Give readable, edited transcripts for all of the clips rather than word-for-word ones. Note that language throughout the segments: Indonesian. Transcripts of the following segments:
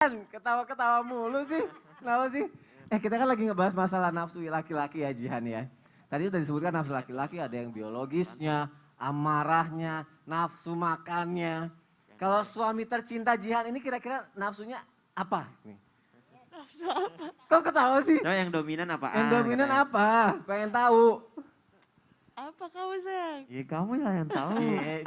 Ketawa-ketawa mulu sih. Kenapa sih? Kita kan lagi ngebahas masalah nafsu laki-laki ya Jihan ya. Tadi udah disebutkan nafsu laki-laki ada yang biologisnya, amarahnya, nafsu makannya. Kalau suami tercinta Jihan ini kira-kira nafsunya apa? Nafsu apa? Kok ketawa sih? Nah, yang dominan apaan? Yang dominan katanya. apa? Pengen tahu. Apa kamu sayang? Ya kamu lah yang tahu.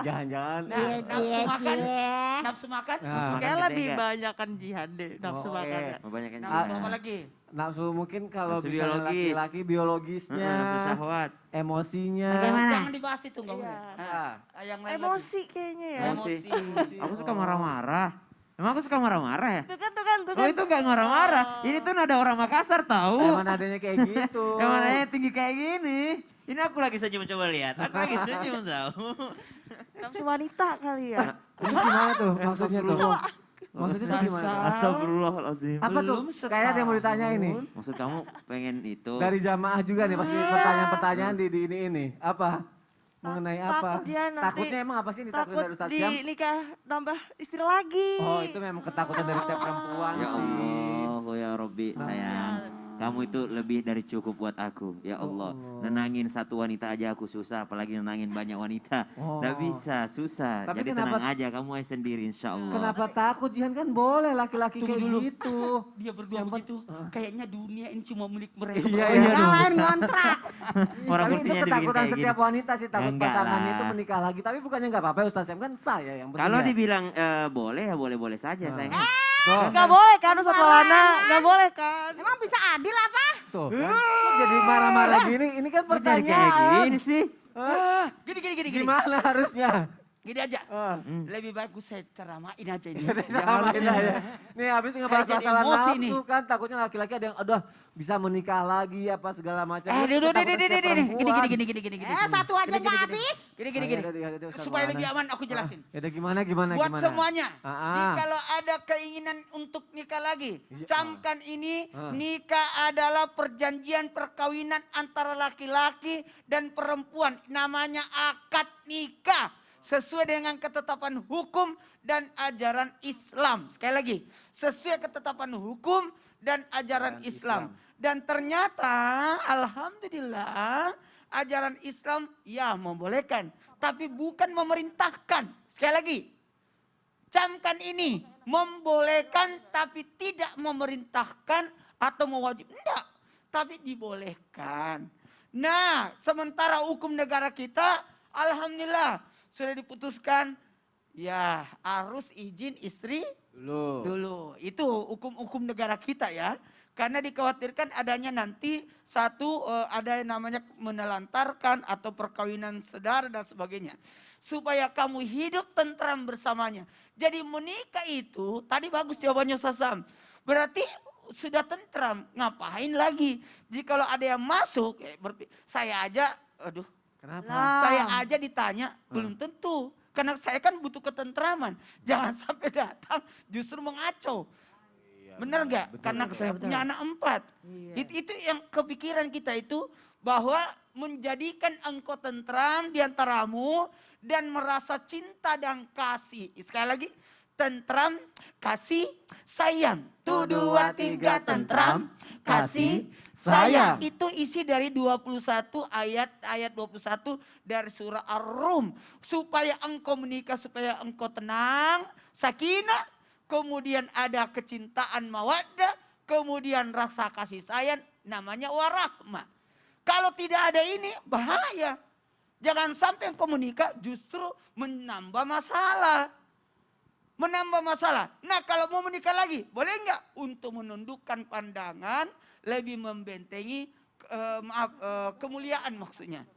Jangan-jangan. Nah, nafsu makan. Nah. Nafsu makan. Nafsu makan Kayaknya gede lebih nggak? banyakan jihad deh nafsu Oh, makannya. Kebanyakan Nafsu juga. apa lagi? Nafsu mungkin kalau Nafsu misalnya biologis. laki-laki biologisnya, Nafsu syahwat. emosinya. Jangan dibahas itu nggak Iya. boleh. Yang lain Emosi kayaknya ya. Emosi. Aku suka marah-marah. Emang aku suka marah-marah ya? Tuh kan. Oh itu gak marah-marah. Ini tuh nada orang Makassar tahu. Emang adanya kayak gitu. Emang nadanya tinggi kayak gini. Ini aku lagi senyum, coba lihat. Aku lagi senyum tahu. Nafsu wanita kali ya. Itu gimana tuh maksudnya tuh? Maksudnya tuh gimana? Astagfirullahaladzim. Apa tuh? Kayaknya ada yang mau ditanya ini. Maksud kamu pengen itu? Dari jamaah juga nih pasti pertanyaan-pertanyaan di ini. Apa? Mengenai apa? Takut dia nanti. Takutnya emang apa sih ditakutin Takut dari Ustaz di Syam? nikah nambah istri lagi. Oh itu memang ketakutan dari setiap perempuan Ya sih. Allah, ya Robbi sayang. Kamu itu lebih dari cukup buat aku. Ya Allah, nenangin satu wanita aja aku susah. Apalagi nenangin banyak wanita. Nggak bisa, susah. Tapi Jadi kenapa- tenang aja, kamu aja sendiri insya Allah. Kenapa takut Jihan kan boleh laki-laki Tunggu kayak dulu. gitu. Dia berdua begitu. Kayaknya dunia ini cuma milik mereka. Iya, berdua. iya. Yang lain ngontrak. Orang Tapi itu mestinya dibikin ketakutan kayak setiap gini. wanita sih, takut Enggak pasangannya lah. itu menikah lagi. Tapi bukannya nggak apa-apa Ustaz Syam, kan saya yang penting Kalau ya. dibilang boleh ya boleh-boleh saja sayang. Tuh, Gak boleh kan Ustaz Maulana? Gak boleh kan? Emang bisa adil apa? tuh kan. Kok jadi marah-marah gini? Ini kan Kok jadi kayak pertanyaan. gini sih? Gini. Gimana harusnya? Gini aja. Ah. Lebih bagus saya ceramain aja ini. Sama ini aja. Nih habis ngebahas Saya jadi masalah emosi nafsu kan takutnya laki-laki ada yang aduh bisa menikah lagi apa segala macam. Itu ketakutan setiap perempuan. Gini. Satu aja nggak habis. Gini. Ayo, Ustaz Supaya Maulana. lebih aman aku jelasin. Ya udah gimana? Buat semuanya, Ah. jikalau ada keinginan untuk nikah lagi, Iya. camkan ini, Ah. nikah adalah perjanjian perkawinan antara laki-laki dan perempuan. Namanya akad nikah. Sesuai dengan ketetapan hukum dan ajaran Islam. Sekali lagi, sesuai ketetapan hukum dan ajaran Islam. Dan ternyata alhamdulillah ajaran Islam ya membolehkan. Tapi bukan memerintahkan. Sekali lagi, camkan ini. Membolehkan tapi tidak memerintahkan atau mewajib. Enggak, tapi dibolehkan. Nah, sementara hukum negara kita alhamdulillah sudah diputuskan ya harus izin istri dulu. Itu hukum-hukum negara kita ya. Karena dikhawatirkan adanya nanti ada yang namanya menelantarkan atau perkawinan saudara dan sebagainya. Supaya kamu hidup tentram bersamanya. Jadi menikah itu, tadi bagus jawabannya Sasam. Berarti sudah tentram, ngapain lagi? Jikalau ada yang masuk, saya aja, aduh. Kenapa? Saya aja ditanya, belum tentu. Karena saya kan butuh ketentraman. Jangan sampai datang justru mengacau. Benar nggak? Karena saya punya anak 4. Itu yang kepikiran kita itu bahwa menjadikan engkau tentram di antaramu dan merasa cinta dan kasih. Sekali lagi, tentram, kasih, sayang. 1, 2, 3, tentram, kasih, sayang. Itu isi dari 21 ayat 21 dari surah Ar-Rum. Supaya engkau menikah, supaya engkau tenang, sakinah. Kemudian ada kecintaan mawaddah. Kemudian rasa kasih sayang, namanya warahmah. Kalau tidak ada ini bahaya. Jangan sampai engkau menikah justru menambah masalah. Nah kalau mau menikah lagi, boleh nggak? Untuk menundukkan pandangan, lebih membentengi kemuliaan maksudnya.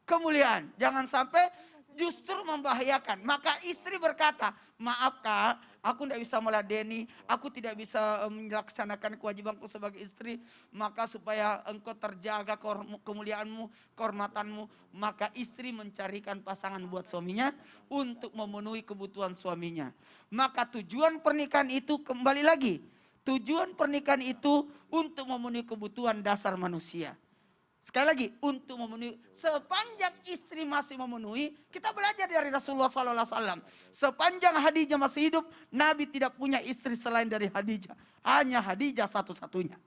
Kemuliaan, jangan sampai justru membahayakan. Maka istri berkata, maaf kak, aku tidak bisa meladeni, aku tidak bisa melaksanakan kewajibanku sebagai istri. Maka supaya engkau terjaga kemuliaanmu, kehormatanmu, maka istri mencarikan pasangan buat suaminya untuk memenuhi kebutuhan suaminya. Maka tujuan pernikahan itu kembali lagi. Tujuan pernikahan itu untuk memenuhi kebutuhan dasar manusia. Sekali lagi, untuk memenuhi, sepanjang istri masih memenuhi, kita belajar dari Rasulullah SAW. Sepanjang Khadijah masih hidup, Nabi tidak punya istri selain dari Khadijah. Hanya Khadijah satu-satunya.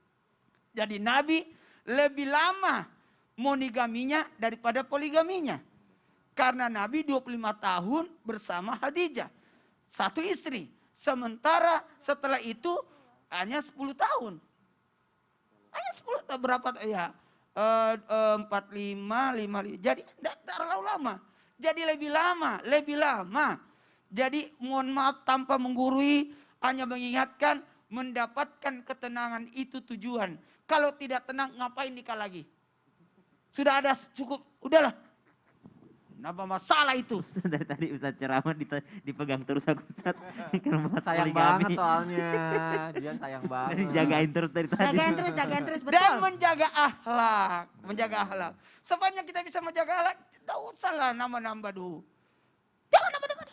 Jadi Nabi lebih lama monogaminya daripada poligaminya. Karena Nabi 25 tahun bersama Khadijah. Satu istri. Sementara setelah itu hanya 10 tahun. Hanya 10 tahun berapa ya? 45, 55, jadi tidak terlalu lama. Jadi lebih lama. Jadi mohon maaf tanpa menggurui, hanya mengingatkan, mendapatkan ketenangan itu tujuan. Kalau tidak tenang ngapain nikah lagi? Sudah ada cukup, udahlah. Kenapa masalah itu? Dari tadi Ustaz ceramah dipegang terus aku Ustaz. Karena bahas Sayang poligami. banget soalnya. Jihan sayang banget. Dijagain terus dari tadi. Jagain terus, betul. Dan menjaga akhlak. Sepanjang kita bisa menjaga akhlak, tidak usah lah nambah-nambah dulu. Jangan nambah-nambah.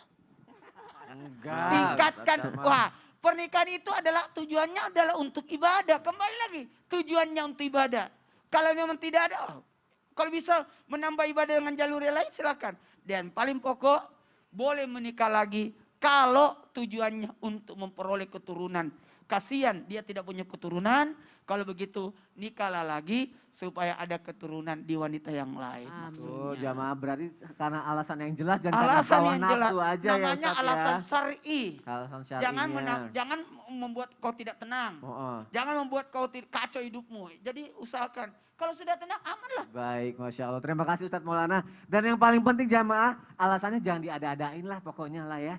Enggak. Tingkatkan. Ustaz Jamal. Wah, pernikahan itu adalah tujuannya adalah untuk ibadah. Kembali lagi, tujuannya untuk ibadah. Kalau memang tidak ada, kalau bisa menambah ibadah dengan jalur yang lain silakan. Dan paling pokok, boleh menikah lagi kalau tujuannya untuk memperoleh keturunan. Kasihan dia tidak punya keturunan. Kalau begitu nikahlah lagi supaya ada keturunan di wanita yang lain. Oh, jamaah berarti karena alasan yang jelas dan karena Alasan hawa yang jelas, nafsu aja ya namanya Ustaz alasan ya. syar'i. Alasan syar'inya. Jangan membuat kau tidak tenang. Oh. Jangan membuat kau kacau hidupmu. Jadi usahakan. Kalau sudah tenang, aman lah. Baik, Masya Allah. Terima kasih Ustadz Maulana. Dan yang paling penting jamaah, alasannya jangan diada-adain lah pokoknya lah ya.